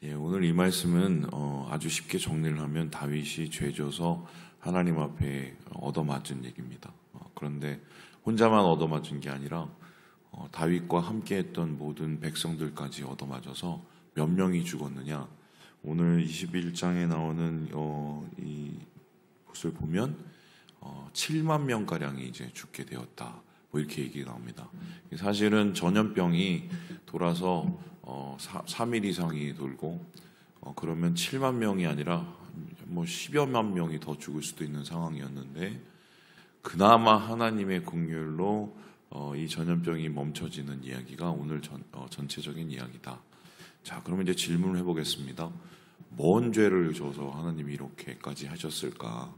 예, 오늘 이 말씀은 아주 쉽게 정리를 하면 다윗이 죄져서 하나님 앞에 얻어맞은 얘기입니다. 그런데 혼자만 얻어맞은 게 아니라 다윗과 함께했던 모든 백성들까지 얻어맞아서 몇 명이 죽었느냐? 오늘 21장에 나오는 이 것을 보면 7만 명가량이 이제 죽게 되었다. 뭐 이렇게 얘기가 나옵니다. 사실은 전염병이 돌아서 3일 이상이 돌고 그러면 7만 명이 아니라 뭐 10여만 명이 더 죽을 수도 있는 상황이었는데 그나마 하나님의 긍휼로 이 전염병이 멈춰지는 이야기가 오늘 전체적인 이야기다. 자, 그러면 이제 질문을 해보겠습니다. 뭔 죄를 져서 하나님이 이렇게까지 하셨을까?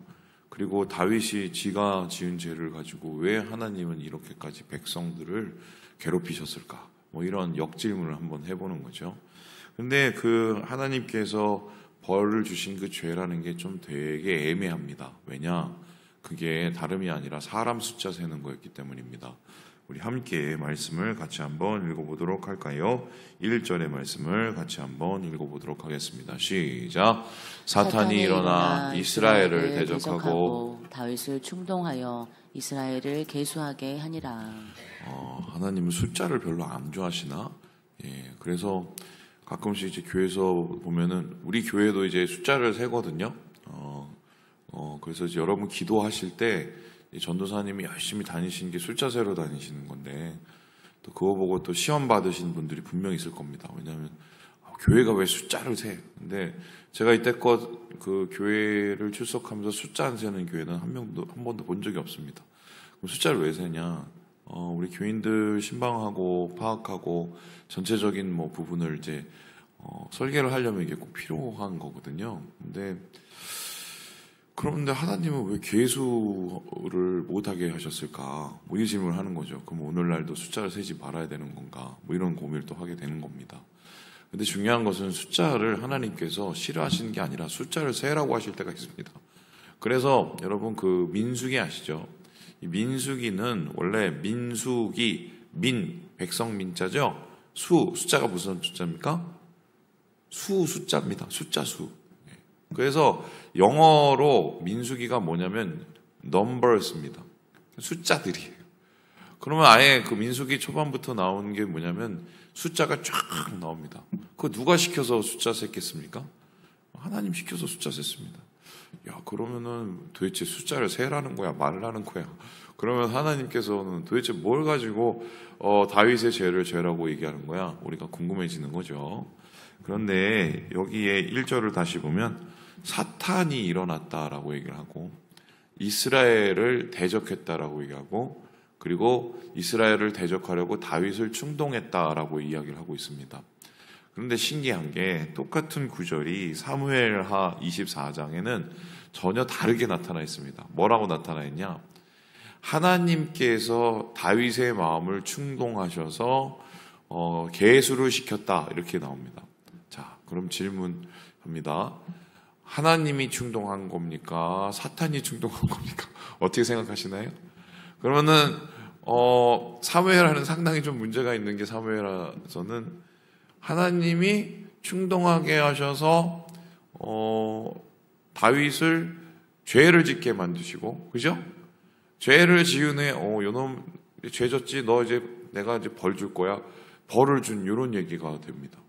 그리고 다윗이 지가 지은 죄를 가지고 왜 하나님은 이렇게까지 백성들을 괴롭히셨을까? 뭐 이런 역질문을 한번 해보는 거죠. 근데 그 하나님께서 벌을 주신 그 죄라는 게 좀 되게 애매합니다. 왜냐? 그게 다름이 아니라 사람 숫자 세는 거였기 때문입니다. 우리 함께 말씀을 같이 한번 읽어보도록 할까요? 1절의 말씀을 같이 한번 읽어보도록 하겠습니다. 시작. 사탄이 일어나 이스라엘을 대적하고 다윗을 충동하여 이스라엘을 계수하게 하니라. 하나님은 숫자를 별로 안 좋아하시나? 예, 그래서 가끔씩 이제 교회에서 보면은 우리 교회도 이제 숫자를 세거든요. 그래서 이제 여러분 기도하실 때 전도사님이 열심히 다니시는 게 숫자 세러 다니시는 건데 또 그거 보고 또 시험 받으신 분들이 분명히 있을 겁니다. 왜냐하면 교회가 왜 숫자를 세? 근데 제가 이때껏 그 교회를 출석하면서 숫자 안 세는 교회는 한 번도 본 적이 없습니다. 그럼 숫자를 왜 세냐? 우리 교인들 신방하고 파악하고 전체적인 뭐 부분을 이제 설계를 하려면 이게 꼭 필요한 거거든요. 그런데 하나님은 왜 계수를 못하게 하셨을까? 뭐 이 질문을 하는 거죠. 그럼 오늘날도 숫자를 세지 말아야 되는 건가? 뭐 이런 고민을 또 하게 되는 겁니다. 근데 중요한 것은 숫자를 하나님께서 싫어하시는 게 아니라 숫자를 세라고 하실 때가 있습니다. 그래서 여러분 그 민수기 아시죠? 이 민수기는 원래 민수기, 백성 민자죠? 숫자가 무슨 숫자입니까? 숫자입니다. 숫자 수. 그래서 영어로 민수기가 뭐냐면 numbers입니다. 숫자들이에요. 그러면 아예 그 민수기 초반부터 나오는 게 뭐냐면 숫자가 쫙 나옵니다. 그거 누가 시켜서 숫자 셌겠습니까? 하나님 시켜서 숫자 셌습니다. 야, 그러면은 도대체 숫자를 세라는 거야, 말라는 거야? 그러면 하나님께서는 도대체 뭘 가지고 다윗의 죄를 죄라고 얘기하는 거야? 우리가 궁금해지는 거죠. 그런데 여기에 1절을 다시 보면 사탄이 일어났다라고 얘기를 하고 이스라엘을 대적했다라고 얘기하고 그리고 이스라엘을 대적하려고 다윗을 충동했다라고 이야기를 하고 있습니다. 그런데 신기한 게 똑같은 구절이 사무엘하 24장에는 전혀 다르게 나타나 있습니다. 뭐라고 나타나 있냐? 하나님께서 다윗의 마음을 충동하셔서 계수를 시켰다 이렇게 나옵니다. 자, 그럼 질문합니다. 하나님이 충동한 겁니까? 사탄이 충동한 겁니까? 어떻게 생각하시나요? 그러면은 사무엘하는 상당히 좀 문제가 있는 게 사무엘하서는 하나님이 충동하게 하셔서 다윗을 죄를 짓게 만드시고, 그죠? 죄를 지은 후에 요놈 죄 졌지, 너 이제 내가 이제 벌 줄 거야. 벌을 준 이런 얘기가 됩니다.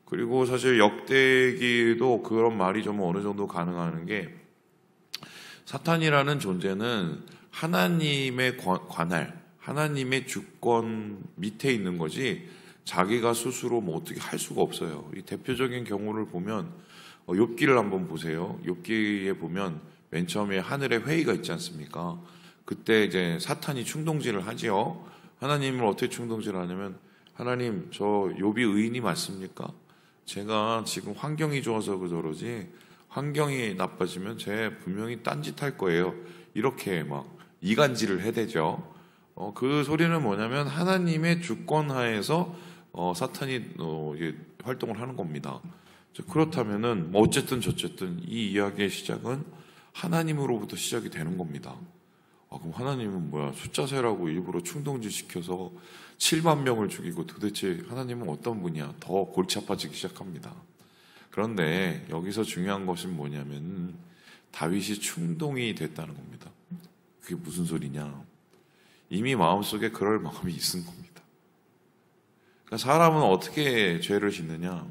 그리고 사실 역대기도 그런 말이 좀 어느 정도 가능한 게 사탄이라는 존재는 하나님의 관할, 하나님의 주권 밑에 있는 거지 자기가 스스로 뭐 어떻게 할 수가 없어요. 이 대표적인 경우를 보면 욥기를 한번 보세요. 욥기에 보면 맨 처음에 하늘에 회의가 있지 않습니까? 그때 이제 사탄이 충동질을 하지요. 하나님을 어떻게 충동질을 하냐면 하나님, 저 욥이 의인이 맞습니까? 제가 지금 환경이 좋아서 그러지 환경이 나빠지면 제 분명히 딴짓할 거예요. 이렇게 막 이간질을 해대죠. 그 소리는 뭐냐면 하나님의 주권 하에서 사탄이 활동을 하는 겁니다. 그렇다면은 뭐 어쨌든 저쨌든 이 이야기의 시작은 하나님으로부터 시작이 되는 겁니다. 그럼 하나님은 뭐야? 숫자 세라고 일부러 충동질 시켜서 7만 명을 죽이고 도대체 하나님은 어떤 분이야? 더 골치 아파지기 시작합니다. 그런데 여기서 중요한 것은 뭐냐면 다윗이 충동이 됐다는 겁니다. 그게 무슨 소리냐? 이미 마음속에 그럴 마음이 있은 겁니다. 그러니까 사람은 어떻게 죄를 짓느냐?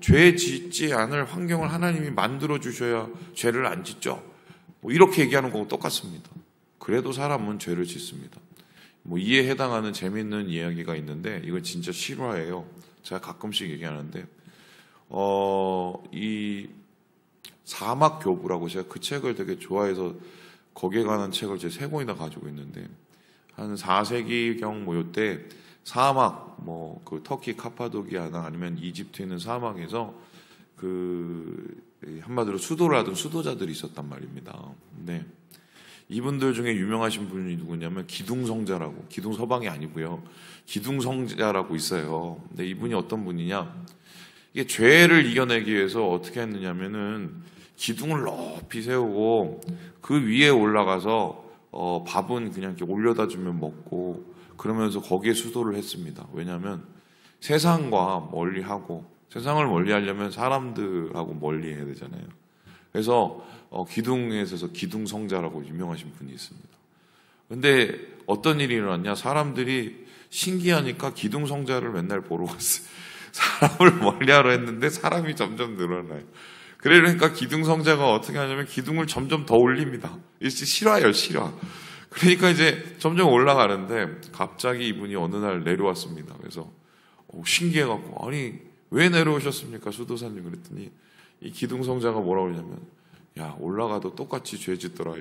죄 짓지 않을 환경을 하나님이 만들어 주셔야 죄를 안 짓죠. 뭐 이렇게 얘기하는 거하고 똑같습니다. 그래도 사람은 죄를 짓습니다. 뭐 이에 해당하는 재미있는 이야기가 있는데 이건 진짜 실화예요. 제가 가끔씩 얘기하는데 이 사막 교부라고 제가 그 책을 되게 좋아해서 거기에 관한 책을 제 3권이나 가지고 있는데 한 4세기경 뭐 요때 사막 뭐 그 터키 카파도키아나 아니면 이집트에 있는 사막에서 그 한마디로 수도를 하던 수도자들이 있었단 말입니다. 근데 이분들 중에 유명하신 분이 누구냐면 기둥성자라고, 기둥서방이 아니고요. 기둥성자라고 있어요. 근데 이분이 어떤 분이냐? 이게 죄를 이겨내기 위해서 어떻게 했느냐면은 기둥을 높이 세우고 그 위에 올라가서 밥은 그냥 이렇게 올려다 주면 먹고 그러면서 거기에 수도를 했습니다. 왜냐하면 세상과 멀리하고 세상을 멀리하려면 사람들하고 멀리해야 되잖아요. 그래서 기둥에 있어서 기둥성자라고 유명하신 분이 있습니다. 근데 어떤 일이 일어났냐? 사람들이 신기하니까 기둥성자를 맨날 보러 갔어요. 사람을 멀리하러 했는데 사람이 점점 늘어나요. 그러니까 기둥성자가 어떻게 하냐면 기둥을 점점 더 올립니다. 이게 실화예요, 실화. 그러니까 이제 점점 올라가는데 갑자기 이분이 어느 날 내려왔습니다. 그래서 신기해갖고 아니 왜 내려오셨습니까? 수도사님. 그랬더니 이 기둥성자가 뭐라고 그러냐면 야 올라가도 똑같이 죄 짓더라.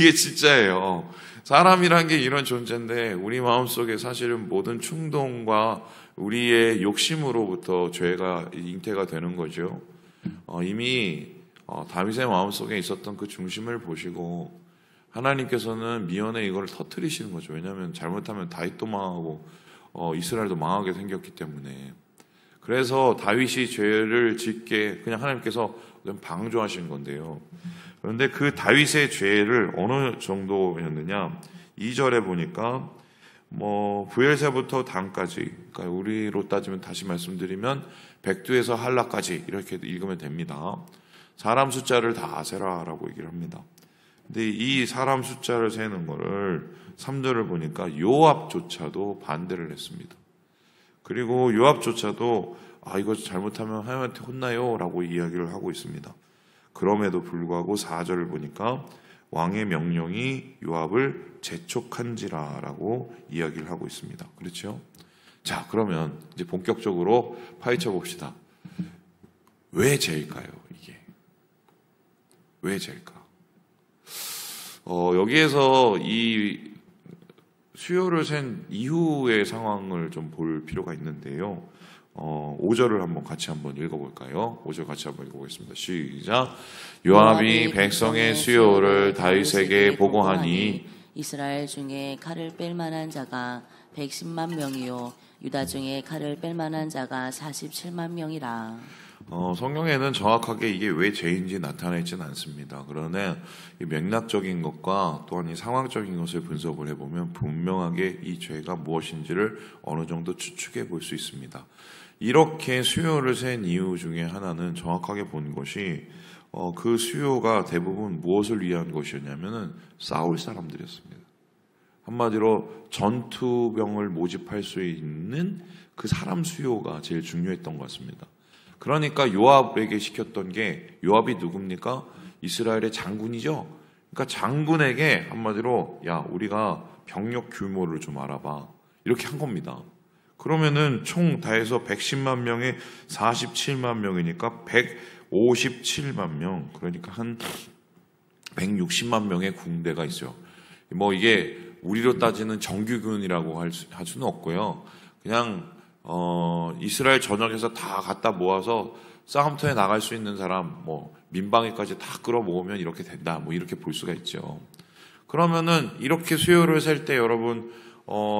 이게 진짜예요. 사람이란 게 이런 존재인데 우리 마음속에 사실은 모든 충동과 우리의 욕심으로부터 죄가 잉태가 되는 거죠. 이미 다윗의 마음속에 있었던 그 중심을 보시고 하나님께서는 미연에 이걸 터뜨리시는 거죠. 왜냐하면 잘못하면 다윗도 망하고 이스라엘도 망하게 생겼기 때문에. 그래서 다윗이 죄를 짓게 그냥 하나님께서 방조하신 건데요. 그런데 그 다윗의 죄를 어느 정도였느냐? 2절에 보니까 뭐 부엘세부터 단까지, 그러니까 우리로 따지면 다시 말씀드리면 백두에서 한라까지 이렇게 읽으면 됩니다. 사람 숫자를 다 세라라고 얘기를 합니다. 근데 이 사람 숫자를 세는 거를 3절을 보니까 요압조차도 반대를 했습니다. 그리고 요압조차도 이거 잘못하면 하나님한테 혼나요 라고 이야기를 하고 있습니다. 그럼에도 불구하고 4절을 보니까 왕의 명령이 요압을 재촉한지라 라고 이야기를 하고 있습니다. 그렇죠? 자, 그러면 이제 본격적으로 파헤쳐 봅시다. 왜 죄일까요, 이게? 왜 죄일까? 여기에서 이 수요를 센 이후의 상황을 좀 볼 필요가 있는데요. 5절을 한번 같이 한번 읽어볼까요? 5절 같이 한번 읽어보겠습니다. 시작. 요압이 백성의 수요를 다윗에게 보고하니 이스라엘 중에 칼을 뺄 만한 자가 110만 명이요 유다 중에 칼을 뺄 만한 자가 47만 명이라. 성경에는 정확하게 이게 왜 죄인지 나타나 있지는 않습니다. 그러나 이 맥락적인 것과 또한 이 상황적인 것을 분석을 해보면 분명하게 이 죄가 무엇인지를 어느 정도 추측해 볼 수 있습니다. 이렇게 수요를 센 이유 중에 하나는 정확하게 본 것이 그 수요가 대부분 무엇을 위한 것이었냐면은 싸울 사람들이었습니다. 한마디로 전투병을 모집할 수 있는 그 사람 수요가 제일 중요했던 것 같습니다. 그러니까 요압에게 시켰던 게, 요압이 누굽니까? 이스라엘의 장군이죠. 그러니까 장군에게 한마디로 야 우리가 병력 규모를 좀 알아봐 이렇게 한 겁니다. 그러면은 총 다 해서 110만 명에 47만 명이니까 157만 명, 그러니까 한 160만 명의 군대가 있어요. 뭐 이게 우리로 따지는 정규군이라고 할 수는 없고요. 그냥 이스라엘 전역에서 다 갖다 모아서 싸움터에 나갈 수 있는 사람, 뭐 민방위까지 다 끌어모으면 이렇게 된다, 뭐 이렇게 볼 수가 있죠. 그러면은 이렇게 수요를 셀 때 여러분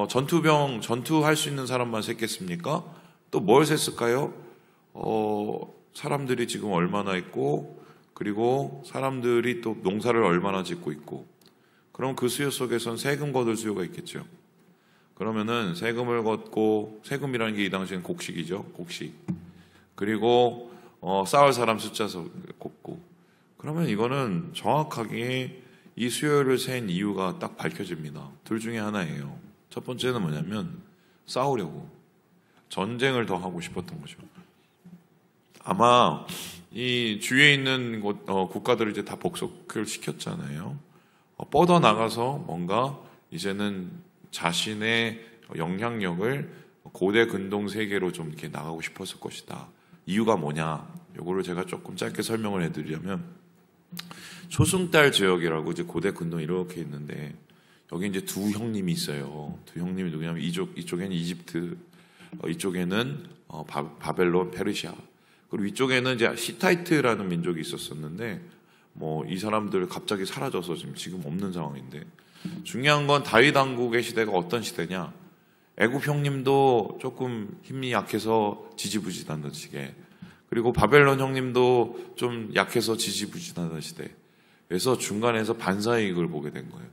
전투할 수 있는 사람만 셌겠습니까? 또 뭘 셌을까요? 사람들이 지금 얼마나 있고, 그리고 사람들이 또 농사를 얼마나 짓고 있고, 그럼 그 수요 속에선 세금 거둘 수요가 있겠죠. 그러면은 세금을 걷고, 세금이라는 게 이 당시엔 곡식이죠. 곡식. 그리고 싸울 사람 숫자서 걷고. 그러면 이거는 정확하게 이 수요를 센 이유가 딱 밝혀집니다. 둘 중에 하나예요. 첫 번째는 뭐냐면 싸우려고. 전쟁을 더 하고 싶었던 거죠. 아마 이 주위에 있는 국가들을 이제 다 복속을 시켰잖아요. 뻗어 나가서 뭔가 이제는 자신의 영향력을 고대 근동 세계로 좀 이렇게 나가고 싶었을 것이다. 이유가 뭐냐? 요거를 제가 조금 짧게 설명을 해드리자면, 초승달 지역이라고 이제 고대 근동 이렇게 있는데, 여기 이제 두 형님이 있어요. 두 형님이 누구냐면 이쪽에는 이집트, 이쪽에는 바벨론, 페르시아. 그리고 이쪽에는 이제 히타이트라는 민족이 있었었는데, 뭐 이 사람들 갑자기 사라져서 지금 없는 상황인데, 중요한 건 다윗 왕국의 시대가 어떤 시대냐? 애굽 형님도 조금 힘이 약해서 지지부진하는 시대, 그리고 바벨론 형님도 좀 약해서 지지부진하는 시대. 그래서 중간에서 반사이익을 보게 된 거예요.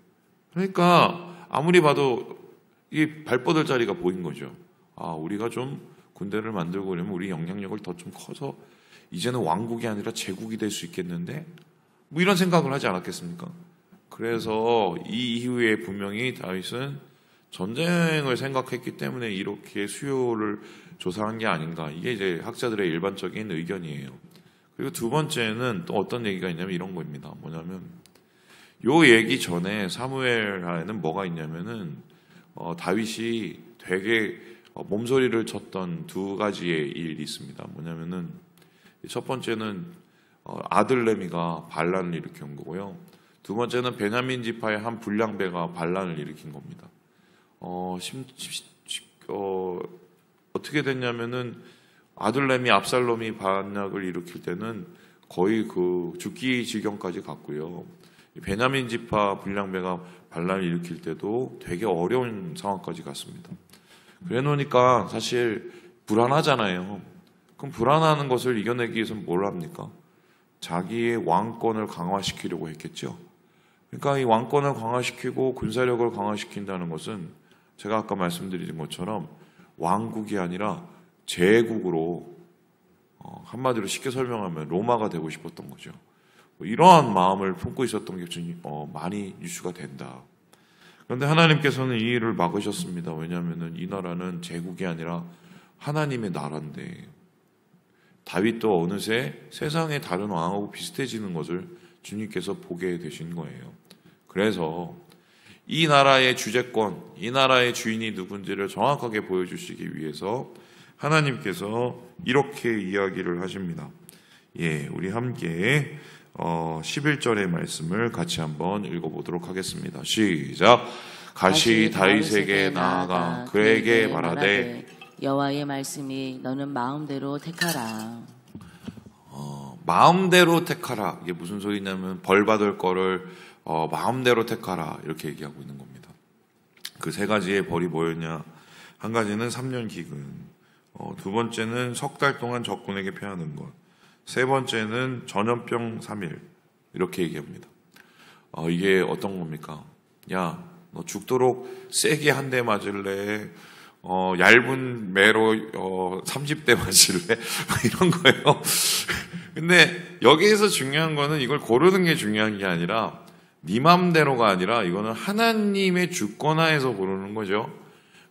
그러니까 아무리 봐도 이 발뻗을 자리가 보인 거죠. 아, 우리가 좀 군대를 만들고 그러면 우리 영향력을 더 좀 커서 이제는 왕국이 아니라 제국이 될 수 있겠는데? 뭐 이런 생각을 하지 않았겠습니까? 그래서 이 이후에 분명히 다윗은 전쟁을 생각했기 때문에 이렇게 수요를 조사한 게 아닌가. 이게 이제 학자들의 일반적인 의견이에요. 그리고 두 번째는 또 어떤 얘기가 있냐면 이런 겁니다. 뭐냐면 요 얘기 전에 사무엘하에는 뭐가 있냐면은 다윗이 되게 몸소리를 쳤던 두 가지의 일이 있습니다. 뭐냐면은 첫 번째는 아들 레미가 반란을 일으킨 거고요. 두 번째는 베냐민 지파의 한 불량배가 반란을 일으킨 겁니다. 어떻게 됐냐면은 아들 레미 압살롬이 반역을 일으킬 때는 거의 그 죽기 지경까지 갔고요. 베냐민 지파 불량배가 반란을 일으킬 때도 되게 어려운 상황까지 갔습니다. 그래 놓으니까 사실 불안하잖아요. 그럼 불안한 것을 이겨내기 위해서는 뭘 합니까? 자기의 왕권을 강화시키려고 했겠죠. 그러니까 이 왕권을 강화시키고 군사력을 강화시킨다는 것은 제가 아까 말씀드린 것처럼 왕국이 아니라 제국으로, 한마디로 쉽게 설명하면 로마가 되고 싶었던 거죠. 이러한 마음을 품고 있었던 게 좀 많이 유추가 된다. 그런데 하나님께서는 이 일을 막으셨습니다. 왜냐하면 이 나라는 제국이 아니라 하나님의 나라인데, 다윗도 어느새 세상의 다른 왕하고 비슷해지는 것을 주님께서 보게 되신 거예요. 그래서 이 나라의 주재권, 이 나라의 주인이 누군지를 정확하게 보여주시기 위해서 하나님께서 이렇게 이야기를 하십니다. 예, 우리 함께 11절의 말씀을 같이 한번 읽어보도록 하겠습니다. 시작. 가시 다윗에게 나아가 그에게 말하되 여호와의 말씀이 너는 마음대로 택하라. 마음대로 택하라. 이게 무슨 소리냐면 벌 받을 거를 마음대로 택하라, 이렇게 얘기하고 있는 겁니다. 그 세 가지의 벌이 뭐였냐? 한 가지는 3년 기근, 두 번째는 석 달 동안 적군에게 패하는 것, 세 번째는 전염병 3일, 이렇게 얘기합니다. 이게 어떤 겁니까? 야, 너 죽도록 세게 한 대 맞을래? 얇은 매로 30대 맞을래? 이런 거예요. 근데 여기에서 중요한 거는 이걸 고르는 게 중요한 게 아니라 네 맘대로가 아니라 이거는 하나님의 주권하에서 고르는 거죠.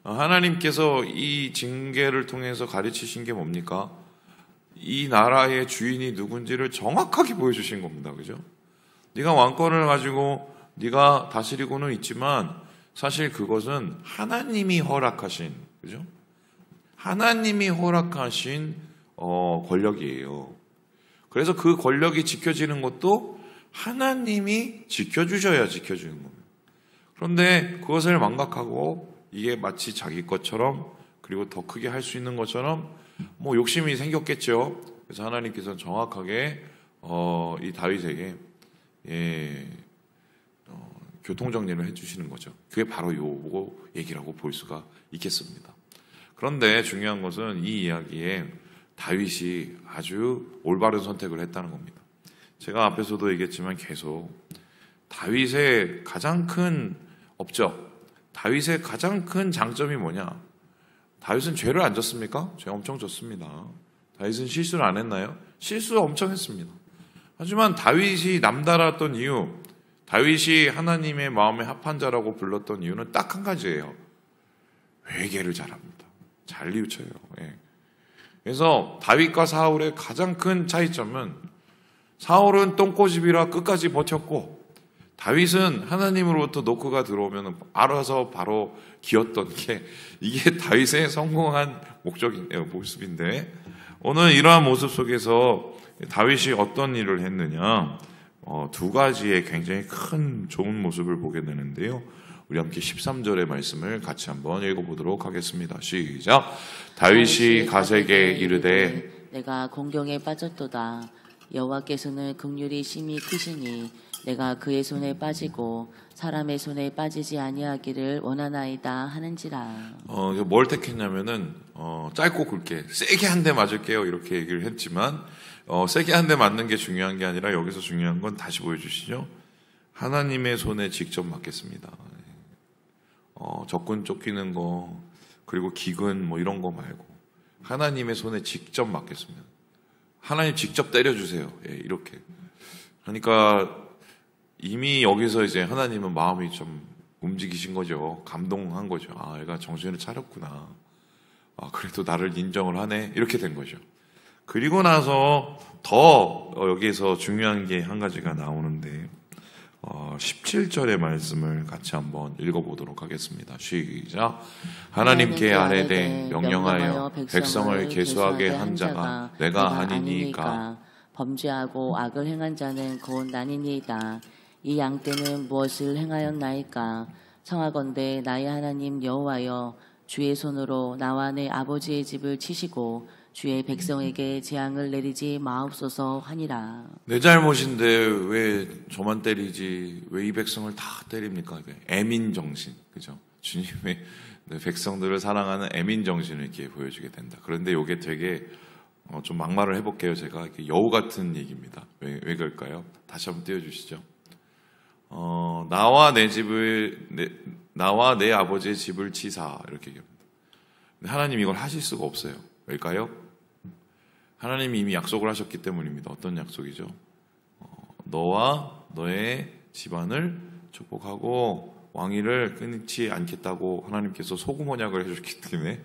하나님께서 이 징계를 통해서 가르치신 게 뭡니까? 이 나라의 주인이 누군지를 정확하게 보여주신 겁니다. 그죠? 네가 왕권을 가지고 네가 다스리고는 있지만 사실 그것은 하나님이 허락하신, 그죠? 하나님이 허락하신 권력이에요. 그래서 그 권력이 지켜지는 것도 하나님이 지켜주셔야 지켜주는 겁니다. 그런데 그것을 망각하고 이게 마치 자기 것처럼, 그리고 더 크게 할 수 있는 것처럼 뭐 욕심이 생겼겠죠. 그래서 하나님께서는 정확하게 이 다윗에게 교통정리를 해주시는 거죠. 그게 바로 요 얘기라고 볼 수가 있겠습니다. 그런데 중요한 것은 이 이야기에 다윗이 아주 올바른 선택을 했다는 겁니다. 제가 앞에서도 얘기했지만 계속 다윗의 가장 큰 업적, 다윗의 가장 큰 장점이 뭐냐? 다윗은 죄를 안 졌습니까? 죄 엄청 졌습니다. 다윗은 실수를 안 했나요? 실수 엄청 했습니다. 하지만 다윗이 남달랐던 이유, 다윗이 하나님의 마음에 합한 자라고 불렀던 이유는 딱 한 가지예요. 회개를 잘합니다. 잘 뉘우쳐요. 예. 그래서 다윗과 사울의 가장 큰 차이점은 사울은 똥꼬집이라 끝까지 버텼고 다윗은 하나님으로부터 노크가 들어오면 알아서 바로 기었던 게 이게 다윗의 성공한 모습인데 오늘 이러한 모습 속에서 다윗이 어떤 일을 했느냐 두 가지의 굉장히 큰 좋은 모습을 보게 되는데요. 우리 함께 13절의 말씀을 같이 한번 읽어보도록 하겠습니다. 시작. 다윗이 가세게 이르되 내가 공경에 빠졌도다. 여호와께서는 긍휼이 심히 크시니 내가 그의 손에 빠지고 사람의 손에 빠지지 아니하기를 원하나이다 하는지라. 뭘 택했냐면은 짧고 굵게 세게 한 대 맞을게요 이렇게 얘기를 했지만 세게 한 대 맞는 게 중요한 게 아니라 여기서 중요한 건 다시 보여주시죠. 하나님의 손에 직접 맞겠습니다. 적군 쫓기는 거 그리고 기근 뭐 이런 거 말고 하나님의 손에 직접 맞겠습니다. 하나님 직접 때려주세요. 예, 이렇게. 그러니까 이미 여기서 이제 하나님은 마음이 좀 움직이신 거죠. 감동한 거죠. 아, 얘가 정신을 차렸구나. 아, 그래도 나를 인정을 하네. 이렇게 된 거죠. 그리고 나서 더 여기에서 중요한 게 한 가지가 나오는데 17절의 말씀을 같이 한번 읽어보도록 하겠습니다. 시작. 하나님께 아뢰되 명령하여 백성을 계수하게 한 자가 내가 아니니까 범죄하고 악을 행한 자는 곧 나니이다. 이 양떼는 무엇을 행하였나이까? 청하건대 나의 하나님 여호와여 주의 손으로 나와 내 아버지의 집을 치시고 주의 백성에게 재앙을 내리지 마옵소서 하니라. 내 잘못인데 왜 저만 때리지? 왜 이 백성을 다 때립니까? 애민 정신, 그죠? 주님의 백성들을 사랑하는 애민 정신을 이렇게 보여주게 된다. 그런데 이게 되게 좀 막말을 해볼게요. 제가 이렇게 여우 같은 얘기입니다. 왜 그럴까요? 다시 한번 띄워주시죠. 나와 내 아버지의 집을 치사 이렇게 얘기합니다. 근데 하나님 이걸 하실 수가 없어요. 왜일까요? 하나님이 이미 약속을 하셨기 때문입니다. 어떤 약속이죠? 너와 너의 집안을 축복하고 왕위를 끊지 않겠다고 하나님께서 소금 언약을 해주셨기 때문에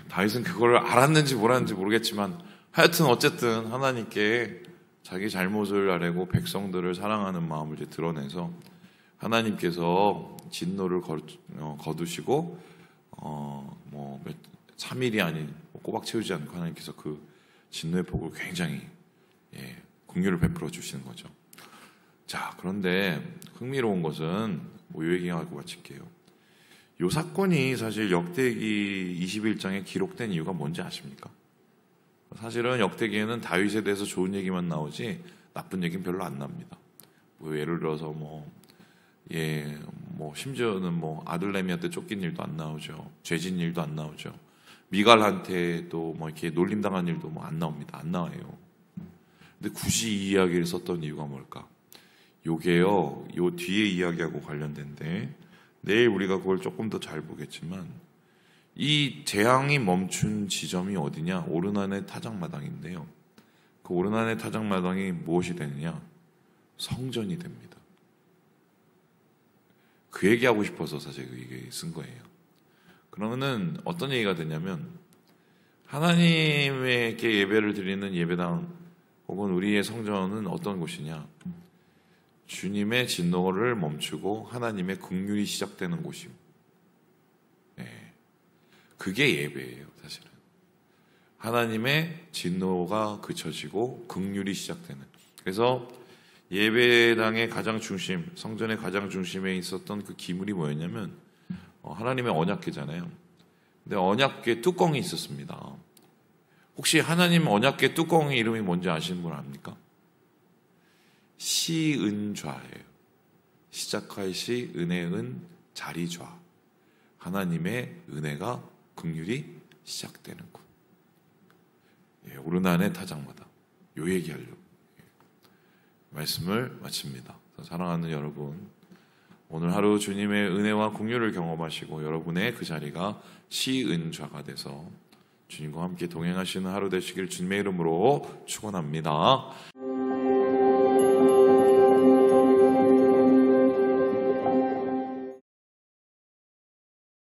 다윗은 그걸 알았는지 몰랐는지 모르겠지만 하여튼 어쨌든 하나님께 자기 잘못을 아뢰고 백성들을 사랑하는 마음을 이제 드러내서 하나님께서 진노를 거두시고 3일이 아닌 꼬박 채우지 않고 하나님께서 그 진노의 폭을 굉장히 긍휼을 베풀어 주시는 거죠. 자, 그런데 흥미로운 것은 이 얘기하고 마칠게요. 이 사건이 사실 역대기 21장에 기록된 이유가 뭔지 아십니까? 사실은 역대기에는 다윗에 대해서 좋은 얘기만 나오지 나쁜 얘기는 별로 안 납니다. 예를 들어서 심지어는 아들내미한테 쫓긴 일도 안 나오죠. 죄진 일도 안 나오죠. 미갈한테도 이렇게 놀림당한 일도 안 나옵니다. 안 나와요. 근데 굳이 이 이야기를 썼던 이유가 뭘까? 요게요, 요 뒤에 이야기하고 관련된데 내일 우리가 그걸 조금 더 잘 보겠지만 이 재앙이 멈춘 지점이 어디냐? 오르난의 타작마당인데요. 그 오르난의 타작마당이 무엇이 되느냐? 성전이 됩니다. 그 얘기하고 싶어서 사실 그 얘기 쓴 거예요. 그러면은 어떤 얘기가 되냐면 하나님에게 예배를 드리는 예배당 혹은 우리의 성전은 어떤 곳이냐? 주님의 진노를 멈추고 하나님의 긍휼이 시작되는 곳입니다. 그게 예배예요, 사실은. 하나님의 진노가 그쳐지고 긍휼이 시작되는. 그래서 예배당의 가장 중심, 성전의 가장 중심에 있었던 그 기물이 뭐였냐면 하나님의 언약궤잖아요. 근데 언약궤 뚜껑이 있었습니다. 혹시 하나님 언약궤 뚜껑의 이름이 뭔지 아시는 분 압니까? 시은좌예요. 시작할 시, 은혜은, 자리좌. 하나님의 은혜가 긍휼이 시작되는 곳. 오르난의 타작마다 요 얘기하려고 말씀을 마칩니다. 사랑하는 여러분, 오늘 하루 주님의 은혜와 긍휼을 경험하시고 여러분의 그 자리가 시은좌가 돼서 주님과 함께 동행하시는 하루 되시길 주님의 이름으로 축원합니다.